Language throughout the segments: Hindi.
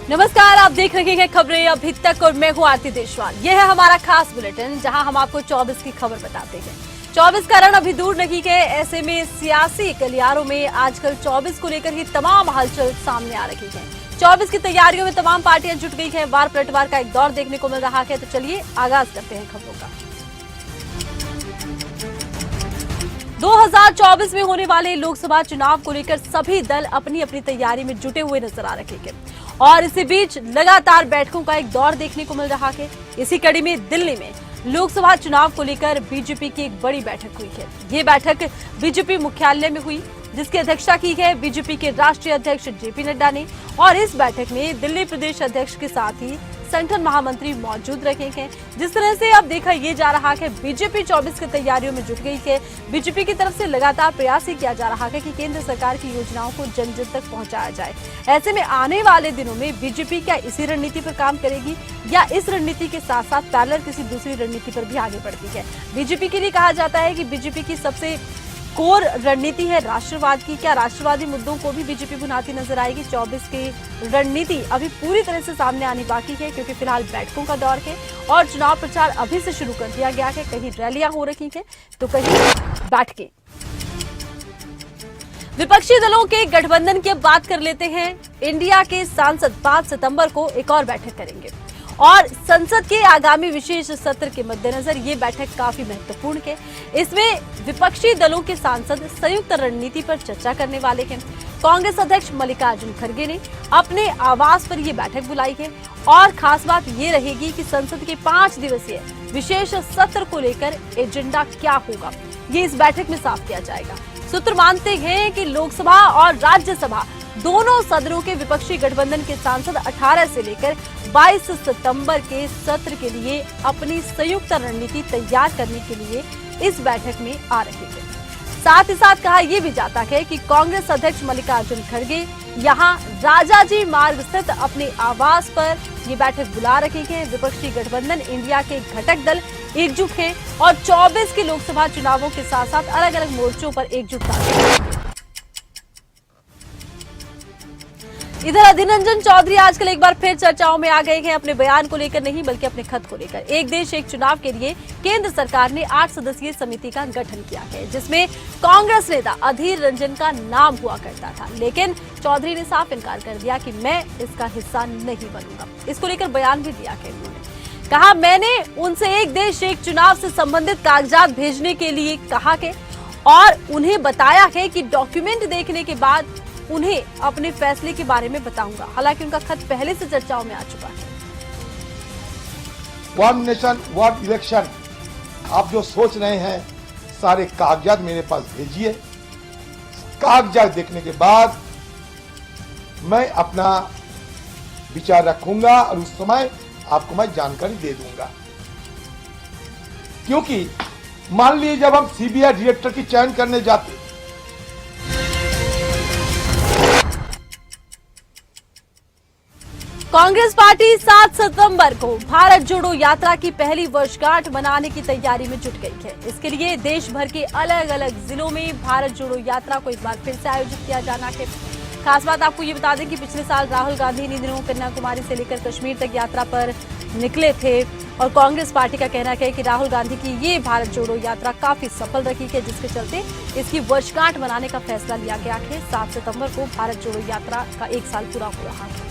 नमस्कार, आप देख रहे हैं खबरें अभी तक और मैं हूं आरती देशवाल। यह है हमारा खास बुलेटिन जहां हम आपको 24 की खबर बताते हैं। 24 का रण अभी दूर नहीं है, ऐसे में सियासी गलियारों में आजकल 24 को लेकर ही तमाम हलचल सामने आ रही है। 24 की तैयारियों में तमाम पार्टियां जुट गई हैं। वार पलटवार का एक दौर देखने को मिल रहा है। तो चलिए आगाज करते हैं खबरों का। 2024 में होने वाले लोकसभा चुनाव को लेकर सभी दल अपनी अपनी तैयारी में जुटे हुए नजर आ रहे हैं और इसी बीच लगातार बैठकों का एक दौर देखने को मिल रहा है। इसी कड़ी में दिल्ली में लोकसभा चुनाव को लेकर बीजेपी की एक बड़ी बैठक हुई है। ये बैठक बीजेपी मुख्यालय में हुई, जिसकी अध्यक्षता की है बीजेपी के राष्ट्रीय अध्यक्ष जेपी नड्डा ने। और इस बैठक में दिल्ली प्रदेश अध्यक्ष के साथ ही संगठन महामंत्री मौजूद रहे हैं। जिस तरह से अब देखा ये जा रहा है बीजेपी 24 की तैयारियों में जुट गई है। बीजेपी की तरफ से लगातार प्रयास ही किया जा रहा है कि केंद्र सरकार की योजनाओं को जन जन तक पहुंचाया जाए। ऐसे में आने वाले दिनों में बीजेपी क्या इसी रणनीति पर काम करेगी या इस रणनीति के साथ साथ पैरेलल किसी दूसरी रणनीति पर भी आगे बढ़ती है। बीजेपी के लिए कहा जाता है कि बीजेपी की सबसे कोर रणनीति है राष्ट्रवाद की। क्या राष्ट्रवादी मुद्दों को भी बीजेपी बुनाती नजर आएगी? 24 की रणनीति अभी पूरी तरह से सामने आनी बाकी है, क्योंकि फिलहाल बैठकों का दौर है और चुनाव प्रचार अभी से शुरू कर दिया गया है। कहीं रैलियां हो रही हैं तो कहीं बैठकें। विपक्षी दलों के गठबंधन की बात कर लेते हैं। इंडिया के सांसद 5 सितंबर को एक और बैठक करेंगे और संसद के आगामी विशेष सत्र के मद्देनजर ये बैठक काफी महत्वपूर्ण है। इसमें विपक्षी दलों के सांसद संयुक्त रणनीति पर चर्चा करने वाले हैं। कांग्रेस अध्यक्ष मल्लिकार्जुन खड़गे ने अपने आवास पर ये बैठक बुलाई है और खास बात ये रहेगी कि संसद के 5 दिवसीय विशेष सत्र को लेकर एजेंडा क्या होगा, ये इस बैठक में साफ किया जाएगा। सूत्र मानते हैं कि लोकसभा और राज्यसभा दोनों सदनों के विपक्षी गठबंधन के सांसद 18 से लेकर 22 सितंबर के सत्र के लिए अपनी संयुक्त रणनीति तैयार करने के लिए इस बैठक में आ रहे हैं। साथ ही साथ कहा यह भी जाता है कि कांग्रेस अध्यक्ष मल्लिकार्जुन खड़गे यहां राजाजी मार्ग स्थित अपने आवास पर ये बैठक बुला रहे हैं। विपक्षी गठबंधन इंडिया के घटक दल एकजुट हैं और 24 के लोकसभा चुनावों के साथ साथ अलग अलग मोर्चों पर एकजुटता। इधर अधीर रंजन चौधरी आजकल एक बार फिर चर्चाओं में आ गए हैं, अपने बयान को लेकर नहीं बल्कि अपने खत को लेकर। एक देश एक चुनाव के लिए केंद्र सरकार ने 8 सदस्यीय समिति का गठन किया है, जिसमें कांग्रेस नेता अधीर रंजन का नाम हुआ करता था। लेकिन चौधरी ने साफ इनकार कर दिया कि मैं इसका हिस्सा नहीं बनूंगा। इसको लेकर बयान भी दिया है। उन्होंने कहा, मैंने उनसे एक देश एक चुनाव से संबंधित कागजात भेजने के लिए कहा है और उन्हें बताया है कि डॉक्यूमेंट देखने के बाद उन्हें अपने फैसले के बारे में बताऊंगा। हालांकि उनका खत पहले से चर्चाओं में आ चुका है। वन नेशन वन इलेक्शन आप जो सोच रहे हैं, सारे कागजात मेरे पास भेजिए। कागजात देखने के बाद मैं अपना विचार रखूंगा और उस समय आपको मैं जानकारी दे दूंगा। क्योंकि मान लीजिए जब हम सीबीआई डायरेक्टर की चयन करने जाते, कांग्रेस पार्टी 7 सितंबर को भारत जोड़ो यात्रा की पहली वर्षगांठ मनाने की तैयारी में जुट गई है। इसके लिए देश भर के अलग अलग जिलों में भारत जोड़ो यात्रा को एक बार फिर से आयोजित किया जाना है। खास बात आपको ये बता दें कि पिछले साल राहुल गांधी इन दिनों कन्याकुमारी से लेकर कश्मीर तक यात्रा पर निकले थे और कांग्रेस पार्टी का कहना है कि राहुल गांधी की ये भारत जोड़ो यात्रा काफी सफल रही है, जिसके चलते इसकी वर्षगांठ मनाने का फैसला लिया गया है। 7 सितंबर को भारत जोड़ो यात्रा का 1 साल पूरा हो रहा है।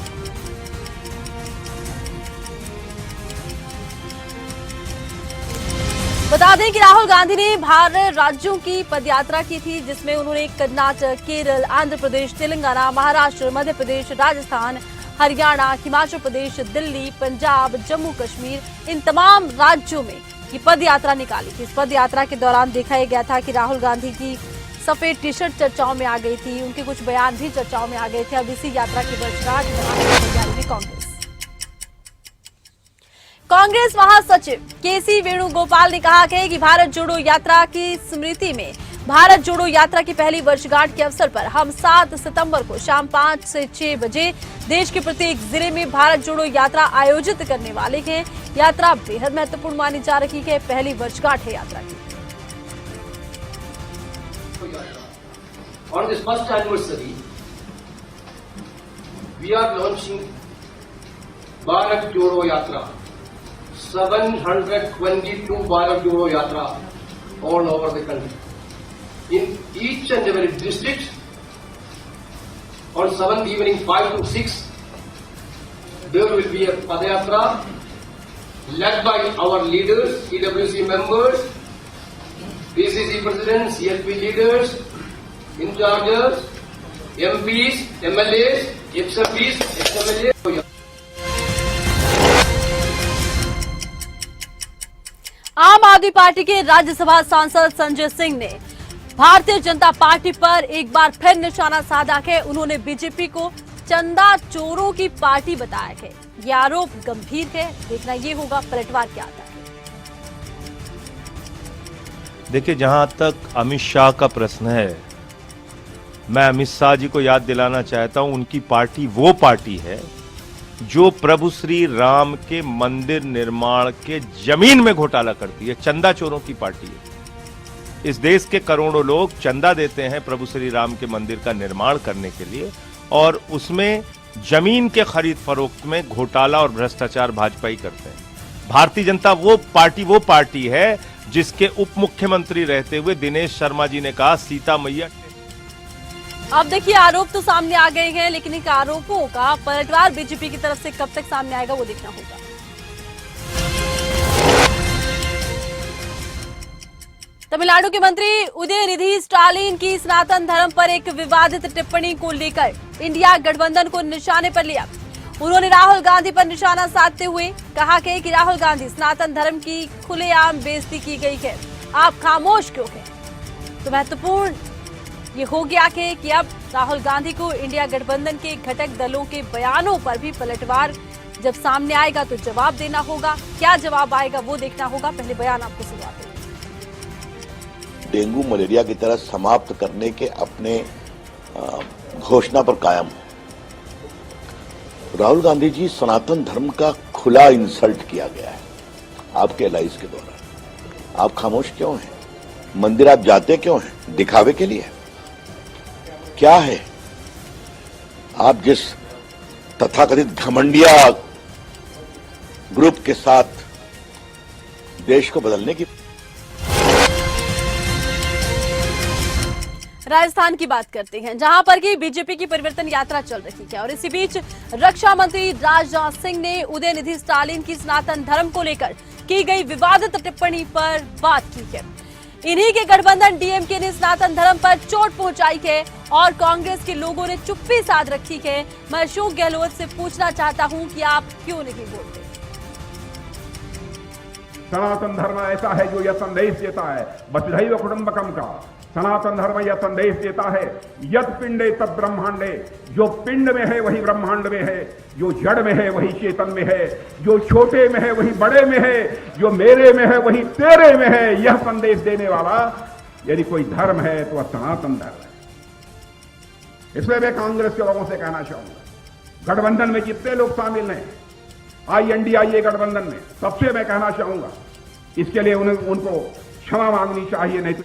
बता दें कि राहुल गांधी ने 12 राज्यों की पदयात्रा की थी, जिसमें उन्होंने कर्नाटक, केरल, आंध्र प्रदेश, तेलंगाना, महाराष्ट्र, मध्य प्रदेश, राजस्थान, हरियाणा, हिमाचल प्रदेश, दिल्ली, पंजाब, जम्मू कश्मीर, इन तमाम राज्यों में ये पदयात्रा निकाली थी। इस पदयात्रा के दौरान देखा गया था कि राहुल गांधी की सफेद टी शर्ट चर्चाओं में आ गई थी, उनके कुछ बयान भी चर्चाओं में आ गए थे। अब इसी यात्रा की वर्षगांठ मनाने की तैयारी में कांग्रेस महासचिव केसी वेणुगोपाल ने कहा है कि भारत जोड़ो यात्रा की स्मृति में भारत जोड़ो यात्रा की पहली वर्षगांठ के अवसर पर हम 7 सितंबर को शाम 5 से 6 बजे देश के प्रत्येक जिले में भारत जोड़ो यात्रा आयोजित करने वाले हैं। यात्रा बेहद महत्वपूर्ण मानी जा रही है, पहली वर्षगांठ है यात्रा की। On this first anniversary, we are launching Bharat जोड़ो यात्रा, 722 Bharat Jodo Yatra all over the country. In each and every district, on 7th evening 5 to 6, there will be a Padayatra led by our leaders, CWC members, PCC presidents, CSP leaders, in charges, MPs, MLAs, ex-MPs, ex-MLAs. आम आदमी पार्टी के राज्यसभा सांसद संजय सिंह ने भारतीय जनता पार्टी पर एक बार फिर निशाना साधा है। उन्होंने बीजेपी को चंदा चोरों की पार्टी बताया है। ये आरोप गंभीर है। देखना ये होगा पलटवार क्या आता है। देखिए, जहां तक अमित शाह का प्रश्न है, मैं अमित शाह जी को याद दिलाना चाहता हूं, उनकी पार्टी वो पार्टी है जो प्रभु श्री राम के मंदिर निर्माण के जमीन में घोटाला करती है। चंदा चोरों की पार्टी है। इस देश के करोड़ों लोग चंदा देते हैं प्रभु श्री राम के मंदिर का निर्माण करने के लिए, और उसमें जमीन के खरीद फरोख्त में घोटाला और भ्रष्टाचार भाजपा ही करते हैं। भारतीय जनता वो पार्टी है जिसके उप मुख्यमंत्री रहते हुए दिनेश शर्मा जी ने कहा, सीता मैया। अब देखिए, आरोप तो सामने आ गए हैं, लेकिन इन आरोपों का पलटवार बीजेपी की तरफ से कब तक सामने आएगा वो देखना होगा। तमिलनाडु के मंत्री उदयनिधि स्टालिन की सनातन धर्म पर एक विवादित टिप्पणी को लेकर इंडिया गठबंधन को निशाने पर लिया। उन्होंने राहुल गांधी पर निशाना साधते हुए कहा कि राहुल गांधी सनातन धर्म की खुलेआम बेइज्जती की गई है, आप खामोश क्यों हैं। तो महत्वपूर्ण ये हो गया है कि अब राहुल गांधी को इंडिया गठबंधन के घटक दलों के बयानों पर भी पलटवार जब सामने आएगा तो जवाब देना होगा। क्या जवाब आएगा वो देखना होगा। पहले बयान आपको सुनाते हैं। डेंगू मलेरिया की तरह समाप्त करने के अपने घोषणा पर कायम। राहुल गांधी जी, सनातन धर्म का खुला इंसल्ट किया गया है आपके एलाइज के दौरान। आप खामोश क्यों हैं? मंदिर आप जाते क्यों हैं? दिखावे के लिए? क्या है? आप जिस तथाकथित घमंडिया ग्रुप के साथ देश को बदलने की। राजस्थान की बात करते हैं, जहां पर की बीजेपी की परिवर्तन यात्रा चल रही है, और इसी बीच रक्षा मंत्री राजनाथ सिंह ने उदयनिधि स्टालिन की सनातन धर्म को लेकर की गई विवादित टिप्पणी पर बात की है। इन्हीं के गठबंधन डीएमके ने सनातन धर्म पर चोट पहुंचाई है और कांग्रेस के लोगों ने चुप्पी साध रखी है। मैं अशोक गहलोत से पूछना चाहता हूं कि आप क्यों नहीं बोलते। सनातन धर्म ऐसा है जो यह संदेश देता है वसुधैव कुटुंबकम का। सनातन धर्म यह संदेश देता है यत् पिंडे तत् ब्रह्मांडे, जो पिंड में है वही ब्रह्मांड में है, जो जड़ में है वही चेतन में है, जो छोटे में है वही बड़े में है, जो मेरे में है वही तेरे में है। यह संदेश देने वाला यदि कोई धर्म है तो वह सनातन धर्म है। इसलिए मैं कांग्रेस के लोगों से कहना चाहूंगा, गठबंधन में जितने लोग शामिल हैं, INDIA गठबंधन में, सबसे मैं कहना चाहूंगा इसके लिए उनको क्षमा मांगनी चाहिए। नहीं तो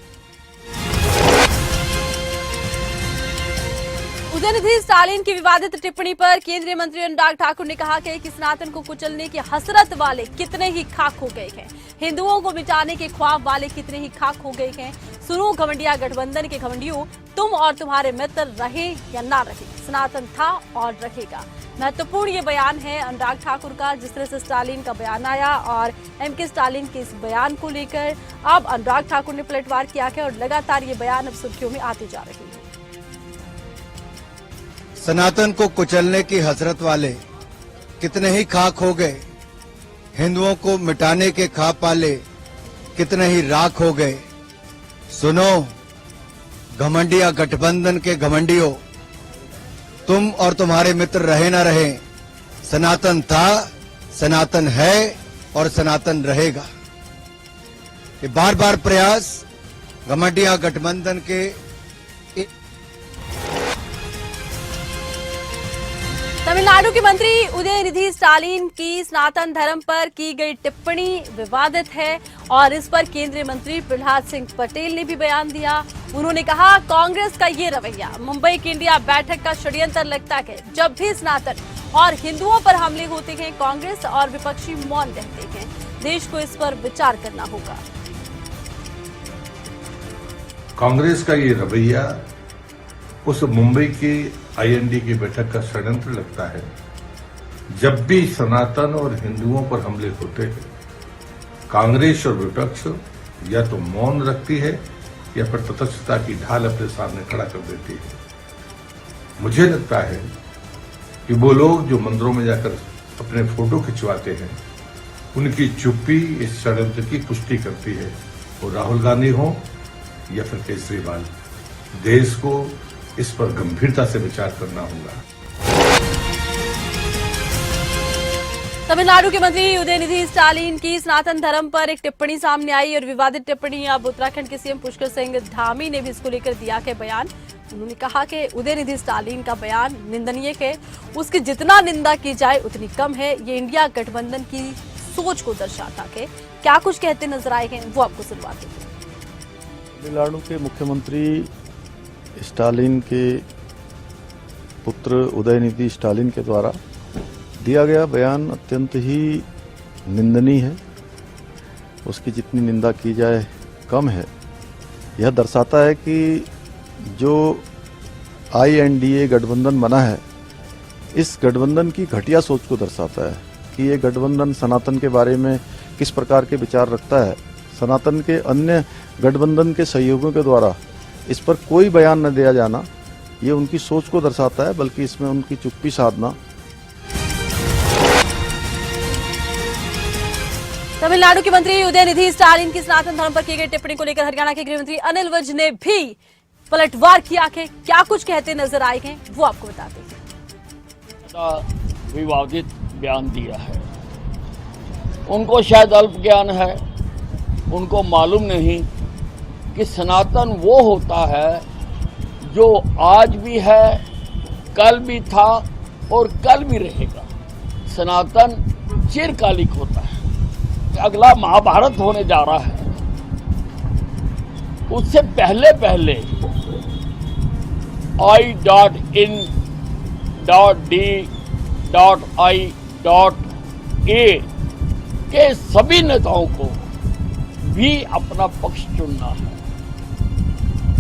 उदयनिधि स्टालिन की विवादित टिप्पणी पर केंद्रीय मंत्री अनुराग ठाकुर ने कहा कि सनातन को कुचलने की हसरत वाले कितने ही खाक हो गए हैं, हिंदुओं को मिटाने के ख्वाब वाले कितने ही खाक हो गए हैं। सुनो घमंडिया गठबंधन के घमंडियों, तुम और तुम्हारे मित्र रहे या ना रहे, सनातन था और रहेगा। महत्वपूर्ण ये बयान है अनुराग ठाकुर का। जिस तरह से स्टालिन का बयान आया और MK स्टालिन के इस बयान को लेकर अब अनुराग ठाकुर ने पलटवार किया है और लगातार ये बयान अब सुर्खियों में आते जा रहे हैं। सनातन को कुचलने की हसरत वाले कितने ही खाक हो गए, हिंदुओं को मिटाने के ख्वाब पाले कितने ही राख हो गए। सुनो घमंडिया गठबंधन के घमंडियों, तुम और तुम्हारे मित्र रहे ना रहे, सनातन था, सनातन है और सनातन रहेगा। ये बार बार प्रयास घमंडिया गठबंधन के तमिलनाडु के मंत्री उदयनिधि स्टालिन की सनातन धर्म पर की गई टिप्पणी विवादित है और इस पर केंद्रीय मंत्री प्रहलाद सिंह पटेल ने भी बयान दिया। उन्होंने कहा, कांग्रेस का ये रवैया मुंबई की इंडिया बैठक का षड्यंत्र लगता है। जब भी सनातन और हिंदुओं पर हमले होते हैं, कांग्रेस और विपक्षी मौन रहते हैं। देश को इस पर विचार करना होगा। कांग्रेस का ये रवैया उस मुंबई की आईएनडी की बैठक का षड्यंत्र लगता है। जब भी सनातन और हिंदुओं पर हमले होते हैं, कांग्रेस और विपक्ष या तो मौन रखती है या फिर तटस्थता की ढाल अपने सामने खड़ा कर देती है। मुझे लगता है कि वो लोग जो मंदिरों में जाकर अपने फोटो खिंचवाते हैं, उनकी चुप्पी इस षड्यंत्र की पुष्टि करती है। वो राहुल गांधी हो या फिर केजरीवाल, देश को इस पर गंभीरता से विचार करना होगा। तमिलनाडु के मंत्री उदयनिधि स्टालिन की सनातन धर्म पर एक टिप्पणी सामने आई और विवादित टिप्पणी अब उत्तराखंड के सीएम पुष्कर सिंह धामी ने भी इसको लेकर दिया है बयान। उन्होंने कहा कि उदयनिधि स्टालिन का बयान निंदनीय है, उसकी जितना निंदा की जाए उतनी कम है। ये इंडिया गठबंधन की सोच को दर्शाता है। क्या कुछ कहते नजर आए हैं वो आपको सुनवाते हैं। तमिलनाडु के मुख्यमंत्री स्टालिन के पुत्र उदयनिधि स्टालिन के द्वारा दिया गया बयान अत्यंत ही निंदनीय है। उसकी जितनी निंदा की जाए कम है। यह दर्शाता है कि जो INDA गठबंधन बना है, इस गठबंधन की घटिया सोच को दर्शाता है कि ये गठबंधन सनातन के बारे में किस प्रकार के विचार रखता है। सनातन के अन्य गठबंधन के सहयोगियों के द्वारा इस पर कोई बयान न दिया जाना, ये उनकी सोच को दर्शाता है, बल्कि इसमें उनकी चुप्पी साधना। तमिलनाडु के मंत्री उदयनिधि स्टालिन की सनातन धर्म पर की गई टिप्पणी को लेकर हरियाणा के गृह मंत्री अनिल विज ने भी पलटवार किया है। क्या कुछ कहते नजर आए हैं वो आपको बताते हैं। विवादित बयान दिया है, उनको शायद अल्प ज्ञान है, उनको मालूम नहीं कि सनातन वो होता है जो आज भी है, कल भी था और कल भी रहेगा। सनातन चिरकालिक होता है। अगला महाभारत होने जा रहा है, उससे पहले पहले I.D.I.A के सभी नेताओं को भी अपना पक्ष चुनना है।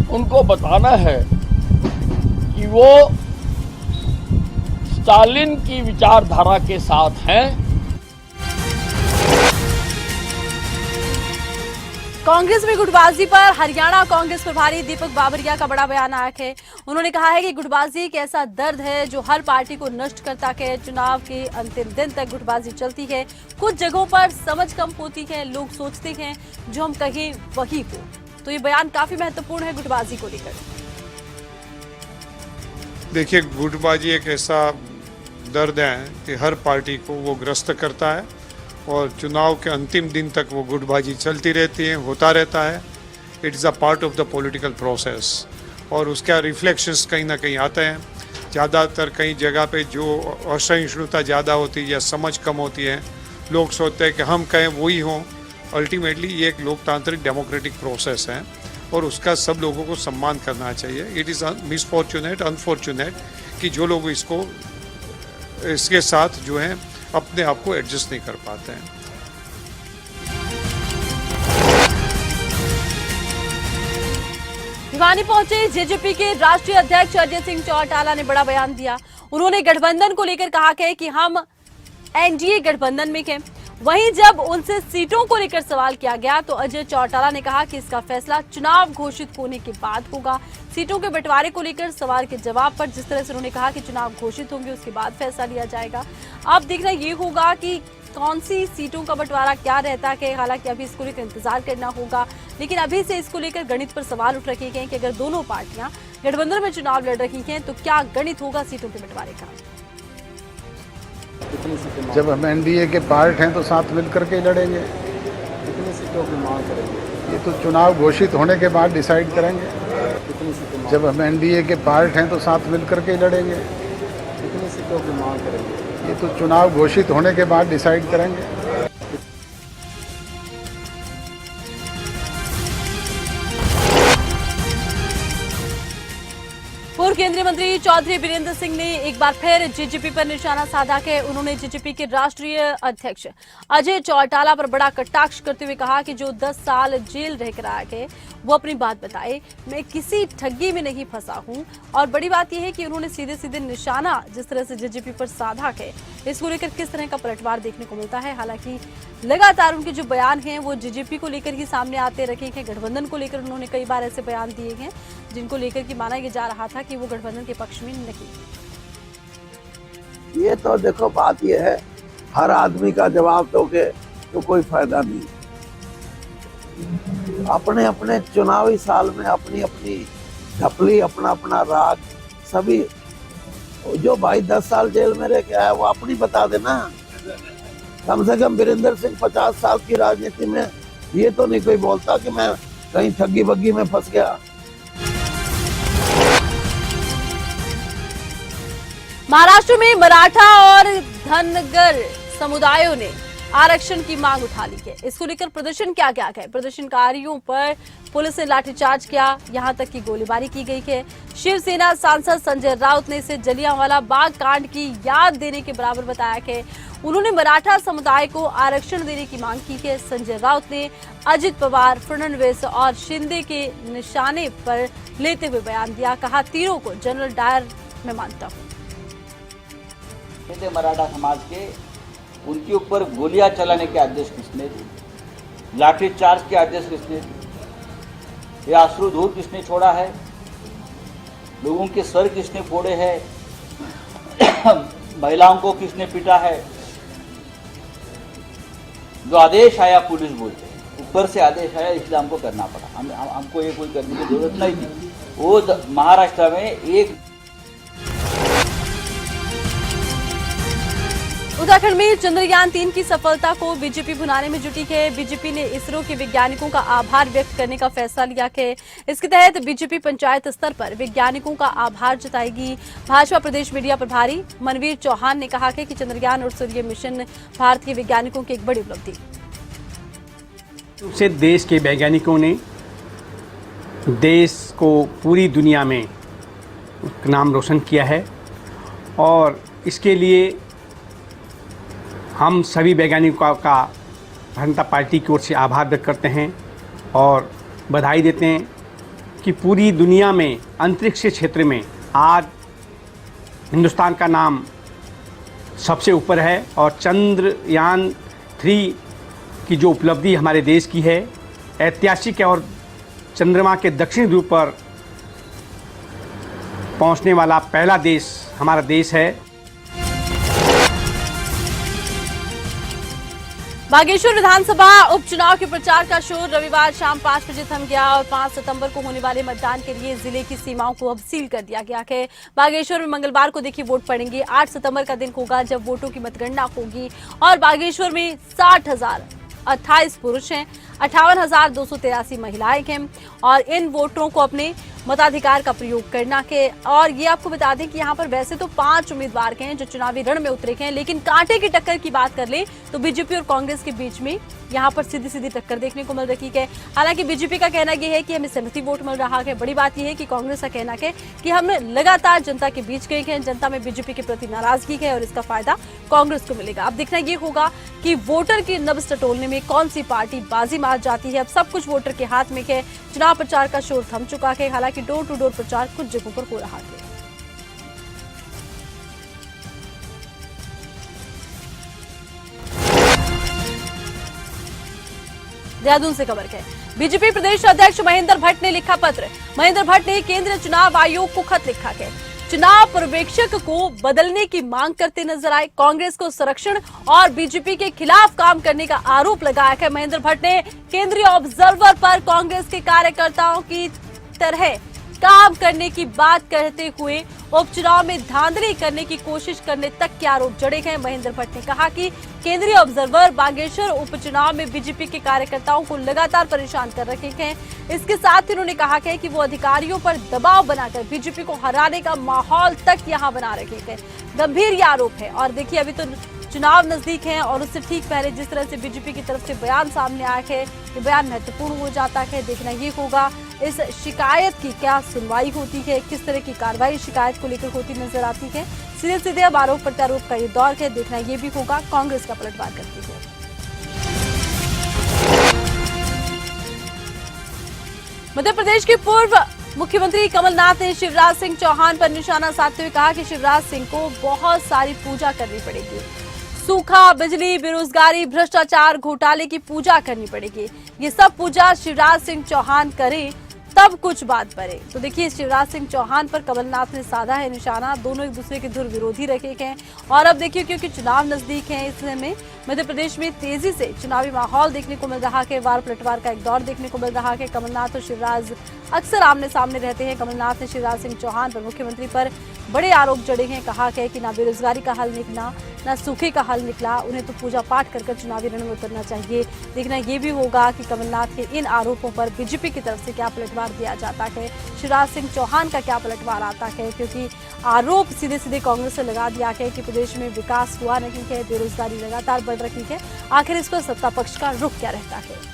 उनको बताना है कि वो स्टालिन की विचारधारा के साथ हैं। कांग्रेस में गुटबाजी पर हरियाणा कांग्रेस प्रभारी दीपक बाबरिया का बड़ा बयान आया है। उन्होंने कहा है कि गुटबाजी एक ऐसा दर्द है जो हर पार्टी को नष्ट करता है। चुनाव के अंतिम दिन तक गुटबाजी चलती है। कुछ जगहों पर समझ कम होती है, लोग सोचते हैं जो हम कहें वही हो। तो ये बयान काफी महत्वपूर्ण है गुटबाजी को लेकर। देखिए, गुटबाजी एक ऐसा दर्द है कि हर पार्टी को वो ग्रस्त करता है और चुनाव के अंतिम दिन तक वो गुटबाजी चलती रहती है, होता रहता है। It is a part of the political process और उसका रिफ्लेक्शंस कहीं ना कहीं आते हैं। ज़्यादातर कई जगह पे जो असहिष्णुता ज़्यादा होती है या समझ कम होती है, लोग सोचते हैं कि हम कहें वही हों। अल्टीमेटली ये एक लोकतांत्रिक डेमोक्रेटिक प्रोसेस है और उसका सब लोगों को सम्मान करना चाहिए। इट इज़ मिसफॉर्चुनेट, अनफॉर्चुनेट कि जो लोग इसके साथ जो है अपने आप को एडजस्ट नहीं कर पाते हैं। भिवानी पहुंचे जेजेपी के राष्ट्रीय अध्यक्ष अजय सिंह चौटाला ने बड़ा बयान दिया। उन्होंने गठबंधन को लेकर कहा कि हम एनडीए गठबंधन में हैं। वहीं जब उनसे सीटों को लेकर सवाल किया गया तो अजय चौटाला ने कहा कि इसका फैसला चुनाव घोषित होने के बाद होगा। सीटों के बंटवारे को लेकर सवाल के जवाब पर जिस तरह से उन्होंने कहा कि चुनाव घोषित होंगे उसके बाद फैसला लिया जाएगा। अब देखना ये होगा कि कौन सी सीटों का बंटवारा क्या रहता है। हालांकि अभी इसको लेकर इंतजार करना होगा, लेकिन अभी से इसको लेकर गणित पर सवाल उठ रखे गए कि अगर दोनों पार्टियां गठबंधन में चुनाव लड़ रही हैं तो क्या गणित होगा सीटों के बंटवारे का। जब हम एनडीए के पार्ट हैं तो साथ मिलकर के लड़ेंगे। कितनी सीटों की मांग करेंगे? ये तो चुनाव घोषित होने के बाद डिसाइड करेंगे। कितनी सीटें? जब हम एनडीए के पार्ट हैं तो साथ मिलकर के लड़ेंगे। कितनी सीटों की मांग करेंगे? ये तो चुनाव घोषित होने के बाद डिसाइड करेंगे। पूर्व केंद्रीय केंद्रीय मंत्री चौधरी बीरेंद्र सिंह ने एक बार फिर जेजेपी पर निशाना साधा है। उन्होंने जेजेपी के राष्ट्रीय अध्यक्ष अजय चौटाला पर बड़ा कटाक्ष करते हुए कहा कि जो 10 साल जेल रह कर आए थे वो अपनी बात बताए। मैं किसी ठगी में नहीं फंसा हूं। और बड़ी बात यह है कि उन्होंने सीधे सीधे निशाना जिस तरह से जेजेपी पर साधा है, इसको लेकर किस तरह का पलटवार देखने को मिलता है। हालांकि लगातार उनके जो बयान हैं वो जेजेपी को लेकर ही सामने आते रखे हैं। गठबंधन को लेकर उन्होंने कई बार ऐसे बयान दिए हैं जिनको लेकर कि माना जा रहा था कि वो गठबंधन के पक्ष में नहीं। ये तो देखो बात ये है, हर आदमी का जवाब दोगे तो कोई फायदा नहीं। अपने अपने चुनावी साल में अपनी अपनी ढपली, अपना अपना राग, सभी जो भाई 10 साल जेल में रह के आया वो अपनी बता देना। कम से कम बीरेंद्र सिंह 50 साल की राजनीति में ये तो नहीं कोई बोलता कि मैं कहीं ठगी बग्गी में फंस गया। महाराष्ट्र में मराठा और धनगर समुदायों ने आरक्षण की मांग उठा ली है। इसको लेकर प्रदर्शन किया गया है। प्रदर्शनकारियों पर पुलिस ने लाठीचार्ज किया, यहां तक कि गोलीबारी की गई है। शिवसेना सांसद संजय राउत ने इसे जलियांवाला बाग कांड की याद देने के बराबर बताया है। उन्होंने मराठा समुदाय को आरक्षण देने की मांग की है। संजय राउत ने अजित पवार, फडणवीस और शिंदे के निशाने पर लेते हुए बयान दिया। कहा, तीनों को जनरल डायर में मानता हूँ। मराठा समाज के उनके ऊपर गोलियां चलाने के आदेश किसने दिए, लाठीचार्ज के आदेश किसने दिए, ये अश्रुधूर किसने छोड़ा है, लोगों के सर किसने फोड़े हैं, महिलाओं को किसने पीटा है। जो आदेश आया पुलिस बोलते हैं, ऊपर से आदेश आया इसलिए हमको करना पड़ा। हमको ये कोई करने की जरूरत नहीं थी। वो महाराष्ट्र में एक उत्तराखंड में चंद्रयान 3 की सफलता को बीजेपी भुनाने में जुटी है। बीजेपी ने इसरो के वैज्ञानिकों का आभार व्यक्त करने का फैसला लिया है। इसके तहत बीजेपी पंचायत स्तर पर वैज्ञानिकों का आभार जताएगी। भाजपा प्रदेश मीडिया प्रभारी मनवीर चौहान ने कहा है कि चंद्रयान और सूर्य मिशन भारतीय वैज्ञानिकों की एक बड़ी उपलब्धि से देश के वैज्ञानिकों ने देश को पूरी दुनिया में नाम रोशन किया है और इसके लिए हम सभी वैज्ञानिकों का भारतीय जनता पार्टी की ओर से आभार व्यक्त करते हैं और बधाई देते हैं कि पूरी दुनिया में अंतरिक्ष क्षेत्र में आज हिंदुस्तान का नाम सबसे ऊपर है और चंद्रयान 3 की जो उपलब्धि हमारे देश की है ऐतिहासिक है और चंद्रमा के दक्षिण ध्रुव पर पहुंचने वाला पहला देश हमारा देश है। बागेश्वर विधानसभा उपचुनाव के प्रचार का शोर रविवार शाम 5 बजे थम गया और 5 सितंबर को होने वाले मतदान के लिए जिले की सीमाओं को अब सील कर दिया गया है। बागेश्वर में मंगलवार को देखिए वोट पड़ेंगे। 8 सितंबर का दिन होगा जब वोटों की मतगणना होगी और बागेश्वर में 60,028 पुरुष हैं, 58,283 महिलाएं हैं और इन वोटरों को अपने मताधिकार का प्रयोग करना है। और ये आपको बता दें कि यहाँ पर वैसे तो 5 उम्मीदवार हैं जो चुनावी रण में उतरे हैं, लेकिन कांटे की टक्कर की बात कर ले तो बीजेपी और कांग्रेस के बीच में यहाँ पर सीधी सीधी टक्कर देखने को मिल रही है। हालांकि बीजेपी का कहना यह है कि हमें सहमति वोट मिल रहा है। बड़ी बात यह है कि कांग्रेस का कहना है कि हम लगातार जनता के बीच गए हैं, जनता में बीजेपी के प्रति नाराजगी है और इसका फायदा कांग्रेस को मिलेगा। अब देखना यह होगा कि वोटर की नब्ज टटोलने में कौन सी पार्टी बाजी मार जाती है। अब सब कुछ वोटर के हाथ में है। चुनाव प्रचार का शोर थम चुका है। हालांकि डोर टू डोर प्रचार कुछ जगहों पर हो रहा है। देहरादून से खबर है। बीजेपी प्रदेश अध्यक्ष महेंद्र भट्ट ने लिखा पत्र। महेंद्र भट्ट ने केंद्रीय चुनाव आयोग को खत लिखा है। चुनाव पर्यवेक्षक को बदलने की मांग करते नजर आए। कांग्रेस को संरक्षण और बीजेपी के खिलाफ काम करने का आरोप लगाया है। महेंद्र भट्ट ने केंद्रीय ऑब्जर्वर पर कांग्रेस के कार्यकर्ताओं की तरह काम करने की बात कहते हुए उपचुनाव में धांधली करने की कोशिश करने तक के आरोप जड़े हैं। महेंद्र भट्ट ने कहा कि केंद्रीय ऑब्जर्वर बागेश्वर उपचुनाव में बीजेपी के कार्यकर्ताओं को लगातार परेशान कर रहे हैं। इसके साथ ही उन्होंने कहा है कि वो अधिकारियों पर दबाव बनाकर बीजेपी को हराने का माहौल तक यहां बना रहे हैं। गंभीर ये आरोप है। और देखिए अभी तो चुनाव नजदीक है और उससे ठीक पहले जिस तरह से बीजेपी की तरफ से बयान सामने आया है, ये बयान महत्वपूर्ण हो जाता है। देखना ये होगा इस शिकायत की क्या सुनवाई होती है, किस तरह की कार्रवाई शिकायत को लेकर होती नजर आती है। सीधे सीधे अब आरोप प्रत्यारोप का ये दौर है, देखना ये भी होगा कांग्रेस का पलटवार करती है। मध्य प्रदेश के पूर्व मुख्यमंत्री कमलनाथ ने शिवराज सिंह चौहान पर निशाना साधते हुए कहा कि शिवराज सिंह को बहुत सारी पूजा करनी पड़ेगी। सूखा, बिजली, बेरोजगारी, भ्रष्टाचार, घोटाले की पूजा करनी पड़ेगी। ये सब पूजा शिवराज सिंह चौहान करें तब कुछ बात बढ़े। तो देखिए, शिवराज सिंह चौहान पर कमलनाथ ने साधा है निशाना। दोनों एक दूसरे के धुर विरोधी रखे हैं। और अब देखिए, क्योंकि चुनाव नजदीक है, इस समय मध्य प्रदेश में तेजी से चुनावी माहौल देखने को मिल रहा है। वार पलटवार का एक दौर देखने को मिल रहा है। कमलनाथ और शिवराज अक्सर आमने सामने रहते हैं। कमलनाथ ने शिवराज सिंह चौहान पर, मुख्यमंत्री पर बड़े आरोप जड़े हैं। कहा है कि ना बेरोजगारी का हल निकला, ना सूखे का हल निकला, उन्हें तो पूजा पाठ कर चुनावी रण में उतरना चाहिए। देखना ये भी होगा कि कमलनाथ के इन आरोपों पर बीजेपी की तरफ से क्या पलटवार दिया जाता है, शिवराज सिंह चौहान का क्या पलटवार आता है। क्योंकि आरोप सीधे सीधे कांग्रेस से लगा दिया है कि प्रदेश में विकास हुआ नहीं है, बेरोजगारी लगातार बढ़ रही है। आखिर इस पर सत्ता पक्ष का रुख क्या रहता है।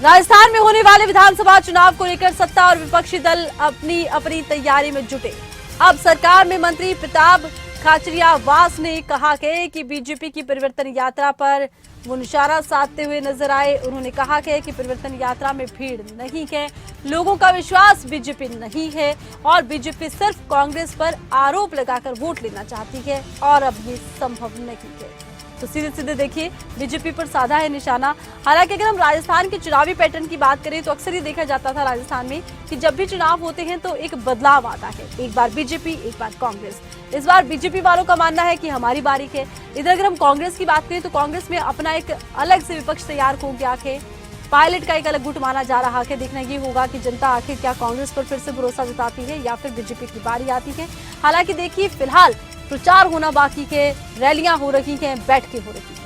राजस्थान में होने वाले विधानसभा चुनाव को लेकर सत्ता और विपक्षी दल अपनी अपनी तैयारी में जुटे। अब सरकार में मंत्री प्रताप खाचरियावास ने कहा है कि बीजेपी की परिवर्तन यात्रा पर वो निशाना साधते हुए नजर आए। उन्होंने कहा है कि परिवर्तन यात्रा में भीड़ नहीं है, लोगों का विश्वास बीजेपी नहीं है और बीजेपी सिर्फ कांग्रेस पर आरोप लगाकर वोट लेना चाहती है और अब ये संभव नहीं है। तो सीधे सीधे देखिए, बीजेपी पर साधा है निशाना। हालांकि अगर हम राजस्थान के चुनावी पैटर्न की बात करें तो अक्सर ही देखा जाता था राजस्थान में कि जब भी चुनाव होते हैं तो एक बदलाव आता है। एक बार बीजेपी, एक बार कांग्रेस। इस बार बीजेपी वालों का मानना है कि हमारी बारी है। इधर अगर हम कांग्रेस की बात करें तो कांग्रेस में अपना एक अलग से विपक्ष तैयार हो गया है। पायलट का एक अलग गुट माना जा रहा है। देखना ये होगा कि जनता आखिर क्या कांग्रेस पर फिर से भरोसा जताती है या फिर बीजेपी की बारी आती है। हालांकि देखिए, फिलहाल प्रचार होना बाकी है, रैलियां हो रही हैं, बैठकें हो रही हैं।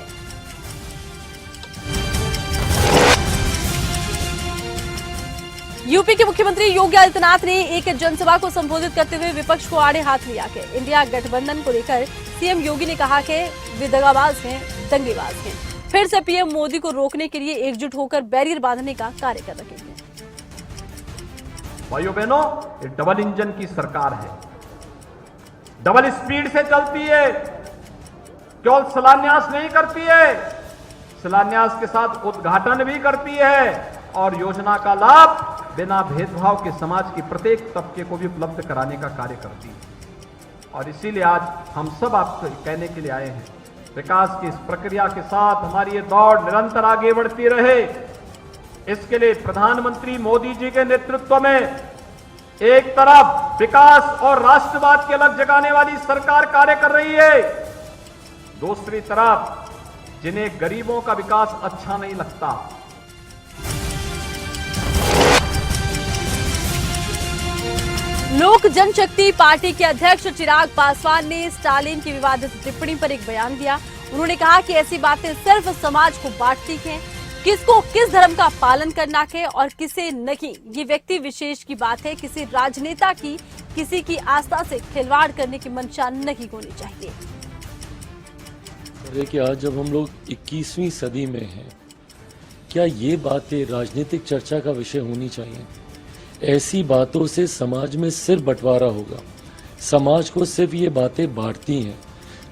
यूपी के मुख्यमंत्री योगी आदित्यनाथ ने एक जनसभा को संबोधित करते हुए विपक्ष को आड़े हाथ लिया है। इंडिया गठबंधन को लेकर सीएम योगी ने कहा कि वे दगाबाज हैं, दंगेबाज हैं। फिर से पीएम मोदी को रोकने के लिए एकजुट होकर बैरियर बांधने का कार्य कर रहे हैं। भाइयों बहनों, ये डबल इंजन की सरकार है, डबल स्पीड से चलती है। केवल शिलान्यास नहीं करती है, शिलान्यास के साथ उद्घाटन भी करती है और योजना का लाभ बिना भेदभाव के समाज के प्रत्येक तबके को भी उपलब्ध कराने का कार्य करती है। और इसीलिए आज हम सब आपसे कहने के लिए आए हैं, विकास की इस प्रक्रिया के साथ हमारी ये दौड़ निरंतर आगे बढ़ती रहे। इसके लिए प्रधानमंत्री मोदी जी के नेतृत्व में एक तरफ विकास और राष्ट्रवाद की अलग जगाने वाली सरकार कार्य कर रही है, दूसरी तरफ जिन्हें गरीबों का विकास अच्छा नहीं लगता, लोक जनशक्ति पार्टी के अध्यक्ष चिराग पासवान ने स्टालिन की विवादित टिप्पणी पर एक बयान दिया। उन्होंने कहा कि ऐसी बातें सिर्फ समाज को बांटती हैं, किसको किस धर्म का पालन करना है और किसे नहीं, ये व्यक्ति विशेष की बात है। किसी राजनेता की किसी की आस्था से खिलवाड़ करने की मंशा नहीं होनी चाहिए। देखिए, आज जब हम लोग 21वीं सदी में हैं, क्या ये बातें राजनीतिक चर्चा का विषय होनी चाहिए? ऐसी बातों से समाज में सिर्फ बंटवारा होगा, समाज को सिर्फ ये बातें बांटती हैं।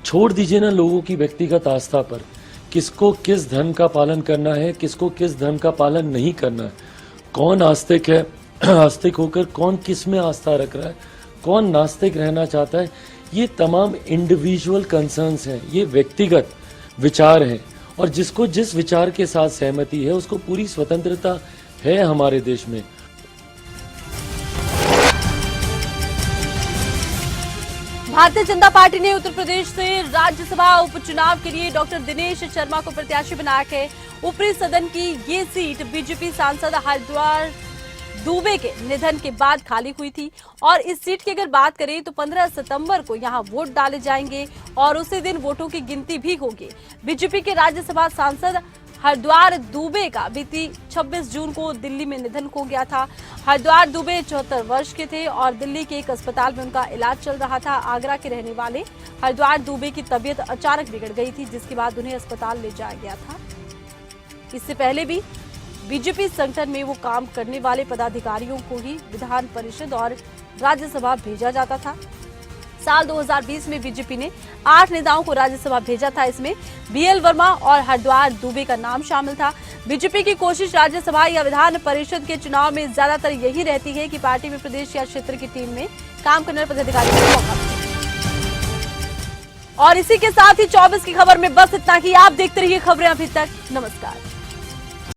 छोड़ दीजिए ना लोगों की व्यक्तिगत आस्था पर, किसको किस धर्म का पालन करना है, किसको किस धर्म का पालन नहीं करना है, कौन आस्तिक है, आस्तिक होकर कौन किस में आस्था रख रहा है, कौन नास्तिक रहना चाहता है, ये तमाम इंडिविजुअल कंसर्न्स हैं, ये व्यक्तिगत विचार हैं और जिसको जिस विचार के साथ सहमति है उसको पूरी स्वतंत्रता है हमारे देश में। भारतीय जनता पार्टी ने उत्तर प्रदेश से राज्यसभा उपचुनाव के लिए डॉक्टर दिनेश शर्मा को प्रत्याशी बनाया है। ऊपरी सदन की ये सीट बीजेपी सांसद हरिद्वार दुबे के निधन के बाद खाली हुई थी और इस सीट की अगर बात करें तो 15 सितंबर को यहां वोट डाले जाएंगे और उसी दिन वोटों की गिनती भी होगी। बीजेपी के राज्यसभा सांसद हरिद्वार दुबे का बीती 26 जून को दिल्ली में निधन हो गया था। हरिद्वार दुबे 74 वर्ष के थे और दिल्ली के एक अस्पताल में उनका इलाज चल रहा था। आगरा के रहने वाले हरिद्वार दुबे की तबीयत अचानक बिगड़ गई थी, जिसके बाद उन्हें अस्पताल ले जाया गया था। इससे पहले भी बीजेपी संगठन में वो काम करने वाले पदाधिकारियों को ही विधान परिषद और राज्यसभा भेजा जाता था। साल 2020 में बीजेपी ने 8 नेताओं को राज्यसभा भेजा था। इसमें बीएल वर्मा और हरद्वार दुबे का नाम शामिल था। बीजेपी की कोशिश राज्यसभा या विधान परिषद के चुनाव में ज्यादातर यही रहती है कि पार्टी में प्रदेश या क्षेत्र की टीम में काम करने वाले पदाधिकारियों को मौका मिले। और इसी के साथ ही 24 की खबर में बस इतना ही। आप देखते रहिए खबरें अभी तक। नमस्कार।